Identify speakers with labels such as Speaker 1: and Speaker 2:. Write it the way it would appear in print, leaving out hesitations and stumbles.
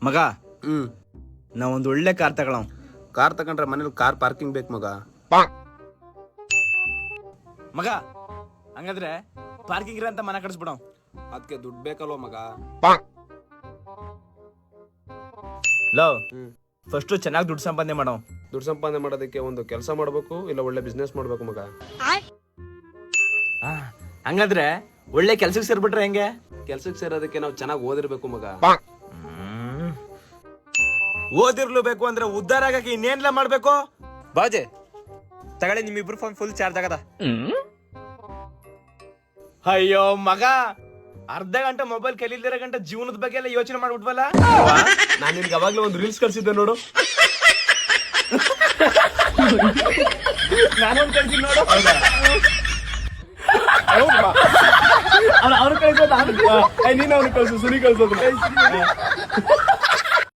Speaker 1: ಮಗ
Speaker 2: ಹ್ಮ್
Speaker 1: ನಾ ಒಂದು ಒಳ್ಳೆ ಕಾರ್ ತಗೊಳಂ.
Speaker 2: ಕಾರ್ ತಗೊಂಡ್ರೆ ಮನೇಲಿ ಕಾರ್ ಪಾರ್ಕಿಂಗ್ ಬೇಕು ಮಗ.
Speaker 1: ಮಗ ಹಂಗಾದ್ರೆ ಪಾರ್ಕಿಂಗ್ ಇರಂತ ಮನೆ ಕಟ್ಸ್ಬಿಡೋ.
Speaker 2: ಅದಕ್ಕೆ ದುಡ್ಡು ಬೇಕಲ್ವ ಮಗ.
Speaker 1: ಲೋ ಫಸ್ಟ್ ಚೆನ್ನಾಗಿ ದುಡ್ಡು ಸಂಪಾದನೆ ಮಾಡೋ.
Speaker 2: ದುಡ್ಡು ಸಂಪಾದನೆ ಮಾಡೋದಕ್ಕೆ ಒಂದು ಕೆಲಸ ಮಾಡ್ಬೇಕು, ಇಲ್ಲ ಒಳ್ಳೆ ಬಿಸ್ನೆಸ್ ಮಾಡ್ಬೇಕು ಮಗ.
Speaker 1: ಹಂಗಾದ್ರೆ ಒಳ್ಳೆ ಕೆಲ್ಸಕ್ಕೆ ಸೇರ್ಬಿಟ್ರೆ ಹೆಂಗೆ?
Speaker 2: ಕೆಲ್ಸಕ್ಕೆ ಸೇರೋದಕ್ಕೆ ನಾವು ಚೆನ್ನಾಗಿ ಓದಿರ್ಬೇಕು ಮಗ.
Speaker 1: ಓದಿರ್ಲೇಬೇಕು ಅಂದ್ರೆ ಉದ್ಧಾರ ಆಗಕ್ಕೆ ಇನ್ನೇನ್ಲ ಮಾಡ್ಬೇಕು?
Speaker 3: ಬಾಜೆ ತಗೊಳ್ಳಿ, ನಿಮ್ಮಿಬ್ರು ಫೋನ್ ಫುಲ್ ಚಾರ್ಜ್ ಆಗದ.
Speaker 1: ಅಯ್ಯೋ ಮಗ, ಅರ್ಧ ಗಂಟೆ ಮೊಬೈಲ್ ಕಲಿಲ್ದಿರೋ ಗಂಟೆ ಜೀವನದ ಬಗ್ಗೆ ಎಲ್ಲ ಯೋಚನೆ ಮಾಡ್ಬಿಟ್ವಲ್ಲ.
Speaker 2: ನಾನು ನಿನ್ಗೆ ಅವಾಗ್ಲೇ ಒಂದು ರೀಲ್ಸ್ ಕಳ್ಸಿದ್ದೆ ನೋಡು.
Speaker 1: ನಾನೊಂದು ಕಳ್ಸಿ ನೋಡು. ಅವ್ನು ಕಳ್ಸೋದು ನೀನು ಅವ್ನು ಕಳ್ಸು, ಸುನಿ ಕಳ್ಸೋದು.